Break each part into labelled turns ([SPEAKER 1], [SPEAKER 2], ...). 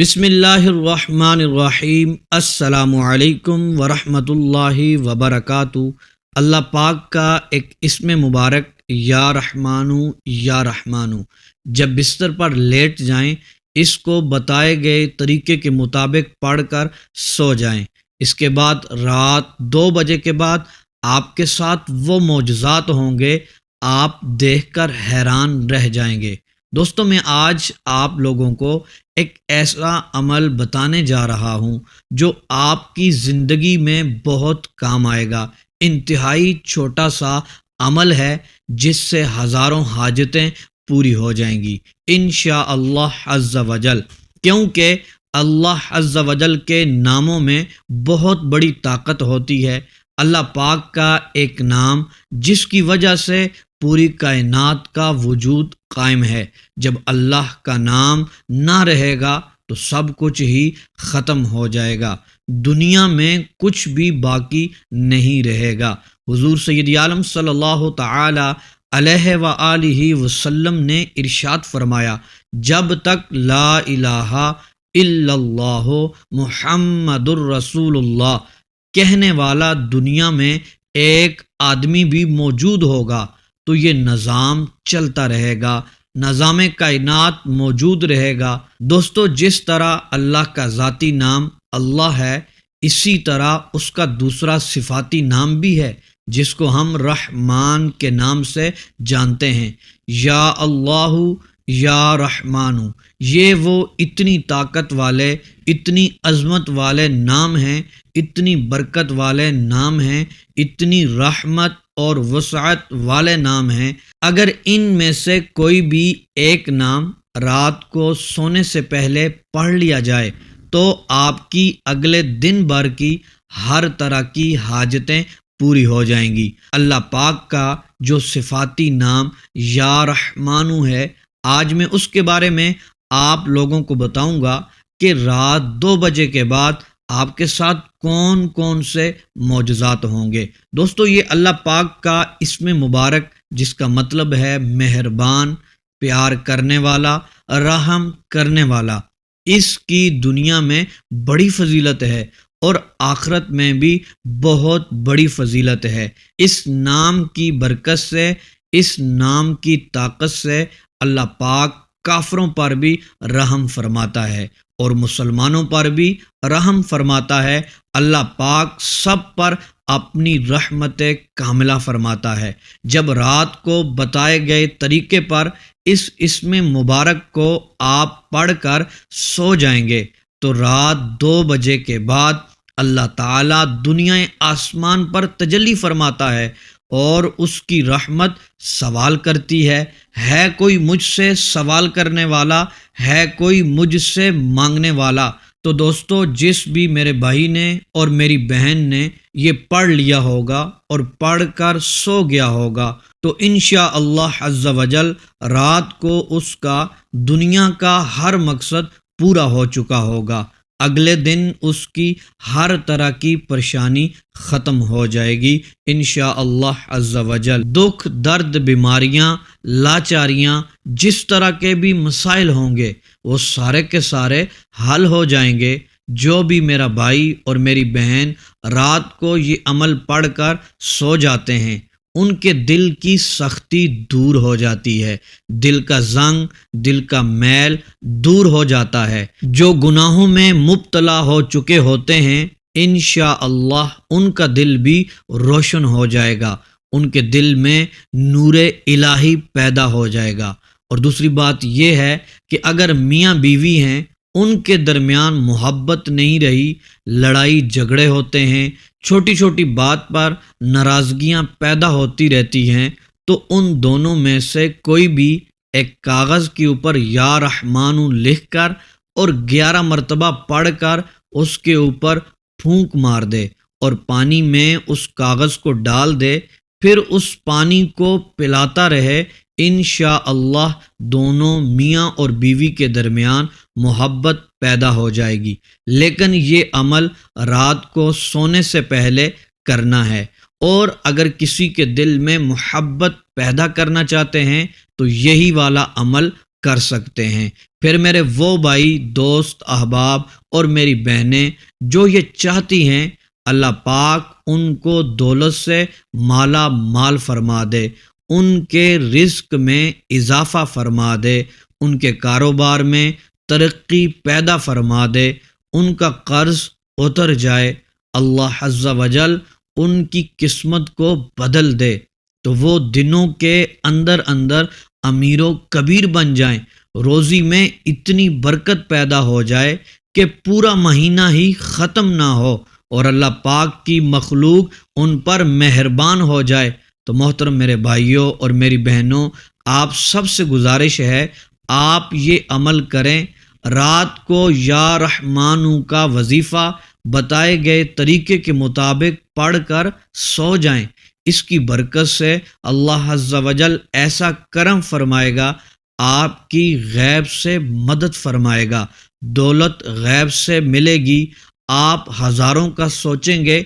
[SPEAKER 1] بسم اللہ الرحمن الرحیم۔ السلام علیکم ورحمۃ اللہ وبرکاتہ۔ اللہ پاک کا ایک اسم مبارک یا رحمانو یا رحمانو۔ جب بستر پر لیٹ جائیں اس کو بتائے گئے طریقے کے مطابق پڑھ کر سو جائیں۔ اس کے بعد رات 2 بجے کے بعد آپ کے ساتھ وہ معجزات ہوں گے، آپ دیکھ کر حیران رہ جائیں گے۔ دوستو، میں آج آپ لوگوں کو ایک ایسا عمل بتانے جا رہا ہوں جو آپ کی زندگی میں بہت کام آئے گا۔ انتہائی چھوٹا سا عمل ہے جس سے ہزاروں حاجتیں پوری ہو جائیں گی انشاءاللہ عز و جل، کیونکہ اللہ عز و جل کے ناموں میں بہت بڑی طاقت ہوتی ہے۔ اللہ پاک کا ایک نام جس کی وجہ سے پوری کائنات کا وجود قائم ہے۔ جب اللہ کا نام نہ رہے گا تو سب کچھ ہی ختم ہو جائے گا، دنیا میں کچھ بھی باقی نہیں رہے گا۔ حضور سید عالم صلی اللہ تعالی علیہ وآلہ وسلم نے ارشاد فرمایا، جب تک لا الہ الا اللہ محمد الرسول اللہ کہنے والا دنیا میں ایک آدمی بھی موجود ہوگا تو یہ نظام چلتا رہے گا، نظام کائنات موجود رہے گا۔ دوستو، جس طرح اللہ کا ذاتی نام اللہ ہے، اسی طرح اس کا دوسرا صفاتی نام بھی ہے جس کو ہم رحمان کے نام سے جانتے ہیں۔ یا اللہ یا رحمان، یہ وہ اتنی طاقت والے، اتنی عظمت والے نام ہیں، اتنی برکت والے نام ہیں، اتنی رحمت اور وسعت والے نام ہیں۔ اگر ان میں سے کوئی بھی ایک نام رات کو سونے سے پہلے پڑھ لیا جائے تو آپ کی اگلے دن بھر کی ہر طرح کی حاجتیں پوری ہو جائیں گی۔ اللہ پاک کا جو صفاتی نام یا رحمانو ہے، آج میں اس کے بارے میں آپ لوگوں کو بتاؤں گا کہ رات 2 بجے کے بعد آپ کے ساتھ کون کون سے معجزات ہوں گے۔ دوستو، یہ اللہ پاک کا اسم مبارک جس کا مطلب ہے مہربان، پیار کرنے والا، رحم کرنے والا، اس کی دنیا میں بڑی فضیلت ہے اور آخرت میں بھی بہت بڑی فضیلت ہے۔ اس نام کی برکت سے، اس نام کی طاقت سے اللہ پاک کافروں پر بھی رحم فرماتا ہے اور مسلمانوں پر بھی رحم فرماتا ہے۔ اللہ پاک سب پر اپنی رحمت کاملہ فرماتا ہے۔ جب رات کو بتائے گئے طریقے پر اس اسم مبارک کو آپ پڑھ کر سو جائیں گے تو رات 2 بجے کے بعد اللہ تعالیٰ دنیا آسمان پر تجلی فرماتا ہے اور اس کی رحمت سوال کرتی ہے کوئی مجھ سے سوال کرنے والا، ہے کوئی مجھ سے مانگنے والا؟ تو دوستو، جس بھی میرے بھائی نے اور میری بہن نے یہ پڑھ لیا ہوگا اور پڑھ کر سو گیا ہوگا تو انشاءاللہ عز و جل رات کو اس کا دنیا کا ہر مقصد پورا ہو چکا ہوگا۔ اگلے دن اس کی ہر طرح کی پریشانی ختم ہو جائے گی انشاءاللہ عز و جل۔ دکھ، درد، بیماریاں، لاچاریاں، جس طرح کے بھی مسائل ہوں گے وہ سارے کے سارے حل ہو جائیں گے۔ جو بھی میرا بھائی اور میری بہن رات کو یہ عمل پڑھ کر سو جاتے ہیں ان کے دل کی سختی دور ہو جاتی ہے، دل کا زنگ، دل کا میل دور ہو جاتا ہے۔ جو گناہوں میں مبتلا ہو چکے ہوتے ہیں انشاءاللہ ان کا دل بھی روشن ہو جائے گا، ان کے دل میں نور الہی پیدا ہو جائے گا۔ اور دوسری بات یہ ہے کہ اگر میاں بیوی ہیں، ان کے درمیان محبت نہیں رہی، لڑائی جھگڑے ہوتے ہیں، چھوٹی چھوٹی بات پر ناراضگیاں پیدا ہوتی رہتی ہیں، تو ان دونوں میں سے کوئی بھی ایک کاغذ کے اوپر یا رحمانو لکھ کر اور 11 مرتبہ پڑھ کر اس کے اوپر پھونک مار دے اور پانی میں اس کاغذ کو ڈال دے، پھر اس پانی کو پلاتا رہے، انشاءاللہ دونوں میاں اور بیوی کے درمیان محبت پیدا ہو جائے گی۔ لیکن یہ عمل رات کو سونے سے پہلے کرنا ہے، اور اگر کسی کے دل میں محبت پیدا کرنا چاہتے ہیں تو یہی والا عمل کر سکتے ہیں۔ پھر میرے وہ بھائی، دوست، احباب اور میری بہنیں جو یہ چاہتی ہیں اللہ پاک ان کو دولت سے مالا مال فرما دے، ان کے رزق میں اضافہ فرما دے، ان کے کاروبار میں ترقی پیدا فرما دے، ان کا قرض اتر جائے، اللہ عز و جل ان کی قسمت کو بدل دے تو وہ دنوں کے اندر اندر امیر و کبیر بن جائیں، روزی میں اتنی برکت پیدا ہو جائے کہ پورا مہینہ ہی ختم نہ ہو اور اللہ پاک کی مخلوق ان پر مہربان ہو جائے۔ تو محترم میرے بھائیوں اور میری بہنوں، آپ سب سے گزارش ہے آپ یہ عمل کریں، رات کو یا رحمانو کا وظیفہ بتائے گئے طریقے کے مطابق پڑھ کر سو جائیں۔ اس کی برکت سے اللہ عز و جل ایسا کرم فرمائے گا، آپ کی غیب سے مدد فرمائے گا، دولت غیب سے ملے گی۔ آپ ہزاروں کا سوچیں گے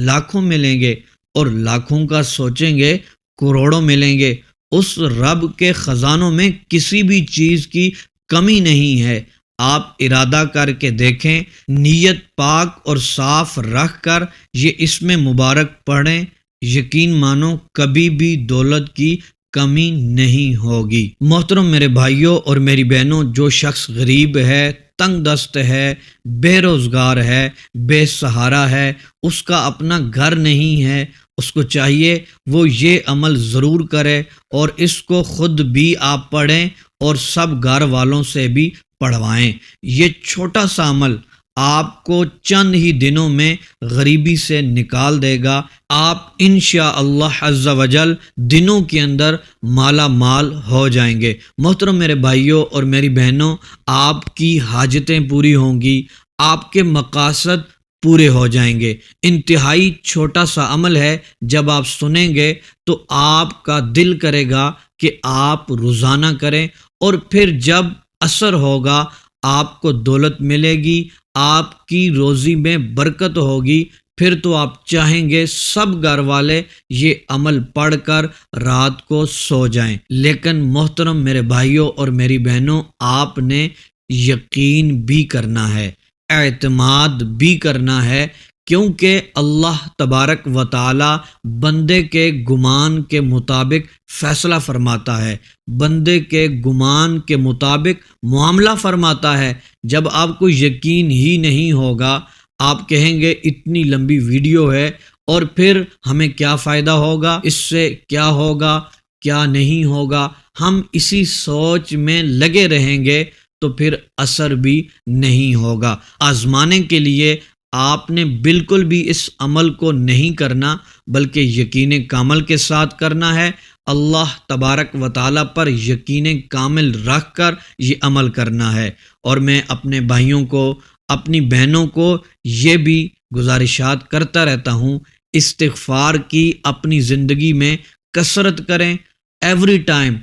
[SPEAKER 1] لاکھوں ملیں گے، اور لاکھوں کا سوچیں گے کروڑوں ملیں گے۔ اس رب کے خزانوں میں کسی بھی چیز کی کمی نہیں ہے۔ آپ ارادہ کر کے دیکھیں، نیت پاک اور صاف رکھ کر یہ اسم مبارک پڑھیں، یقین مانو کبھی بھی دولت کی کمی نہیں ہوگی۔ محترم میرے بھائیوں اور میری بہنوں، جو شخص غریب ہے، تنگ دست ہے، بے روزگار ہے، بے سہارا ہے، اس کا اپنا گھر نہیں ہے، اس کو چاہیے وہ یہ عمل ضرور کرے اور اس کو خود بھی آپ پڑھیں اور سب گھر والوں سے بھی پڑھوائیں۔ یہ چھوٹا سا عمل آپ کو چند ہی دنوں میں غریبی سے نکال دے گا۔ آپ انشاءاللہ عز و جل دنوں کے اندر مالا مال ہو جائیں گے۔ محترم میرے بھائیوں اور میری بہنوں، آپ کی حاجتیں پوری ہوں گی، آپ کے مقاصد پورے ہو جائیں گے۔ انتہائی چھوٹا سا عمل ہے، جب آپ سنیں گے تو آپ کا دل کرے گا کہ آپ روزانہ کریں، اور پھر جب اثر ہوگا آپ کو دولت ملے گی، آپ کی روزی میں برکت ہوگی، پھر تو آپ چاہیں گے سب گھر والے یہ عمل پڑھ کر رات کو سو جائیں۔ لیکن محترم میرے بھائیوں اور میری بہنوں، آپ نے یقین بھی کرنا ہے، اعتماد بھی کرنا ہے، کیونکہ اللہ تبارک و تعالی بندے کے گمان کے مطابق فیصلہ فرماتا ہے، بندے کے گمان کے مطابق معاملہ فرماتا ہے۔ جب آپ کو یقین ہی نہیں ہوگا، آپ کہیں گے اتنی لمبی ویڈیو ہے اور پھر ہمیں کیا فائدہ ہوگا، اس سے کیا ہوگا، کیا نہیں ہوگا، ہم اسی سوچ میں لگے رہیں گے تو پھر اثر بھی نہیں ہوگا۔ آزمانے کے لیے آپ نے بالکل بھی اس عمل کو نہیں کرنا، بلکہ یقین کامل کے ساتھ کرنا ہے۔ اللہ تبارک و تعالیٰ پر یقین کامل رکھ کر یہ عمل کرنا ہے۔ اور میں اپنے بھائیوں کو، اپنی بہنوں کو یہ بھی گزارشات کرتا رہتا ہوں، استغفار کی اپنی زندگی میں کثرت کریں۔ ایوری ٹائم،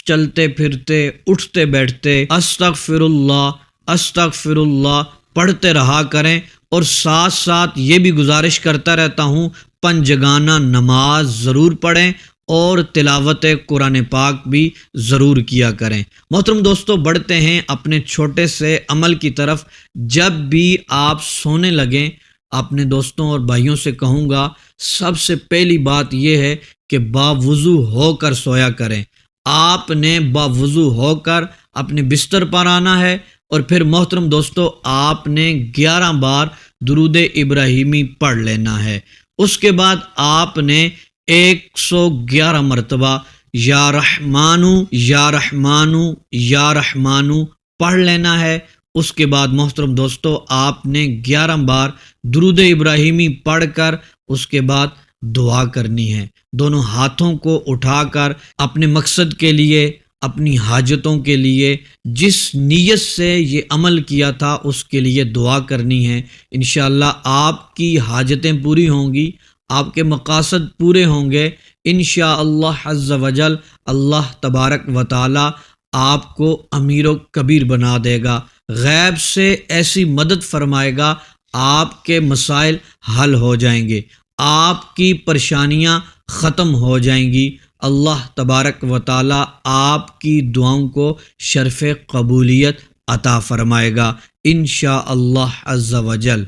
[SPEAKER 1] چلتے پھرتے، اٹھتے بیٹھتے استغفر اللہ پڑھتے رہا کریں، اور ساتھ ساتھ یہ بھی گزارش کرتا رہتا ہوں، پنجگانہ نماز ضرور پڑھیں اور تلاوت قرآن پاک بھی ضرور کیا کریں۔ محترم دوستو، بڑھتے ہیں اپنے چھوٹے سے عمل کی طرف۔ جب بھی آپ سونے لگیں، اپنے دوستوں اور بھائیوں سے کہوں گا، سب سے پہلی بات یہ ہے کہ باوضو ہو کر سویا کریں۔ آپ نے باوضو ہو کر اپنے بستر پر آنا ہے، اور پھر محترم دوستو، آپ نے 11 بار درود ابراہیمی پڑھ لینا ہے۔ اس کے بعد آپ نے 111 مرتبہ یا رحمانو یا رحمانو یا رحمانو پڑھ لینا ہے۔ اس کے بعد محترم دوستو، آپ نے 11 بار درود ابراہیمی پڑھ کر اس کے بعد دعا کرنی ہے۔ دونوں ہاتھوں کو اٹھا کر اپنے مقصد کے لیے، اپنی حاجتوں کے لیے، جس نیت سے یہ عمل کیا تھا اس کے لیے دعا کرنی ہے۔ انشاءاللہ آپ کی حاجتیں پوری ہوں گی، آپ کے مقاصد پورے ہوں گے انشاءاللہ عز و جل۔ اللہ تبارک و تعالی آپ کو امیر و کبیر بنا دے گا، غیب سے ایسی مدد فرمائے گا، آپ کے مسائل حل ہو جائیں گے، آپ کی پریشانیاں ختم ہو جائیں گی۔ اللہ تبارک و تعالی آپ کی دعاؤں کو شرف قبولیت عطا فرمائے گا انشاءاللہ عز و جل۔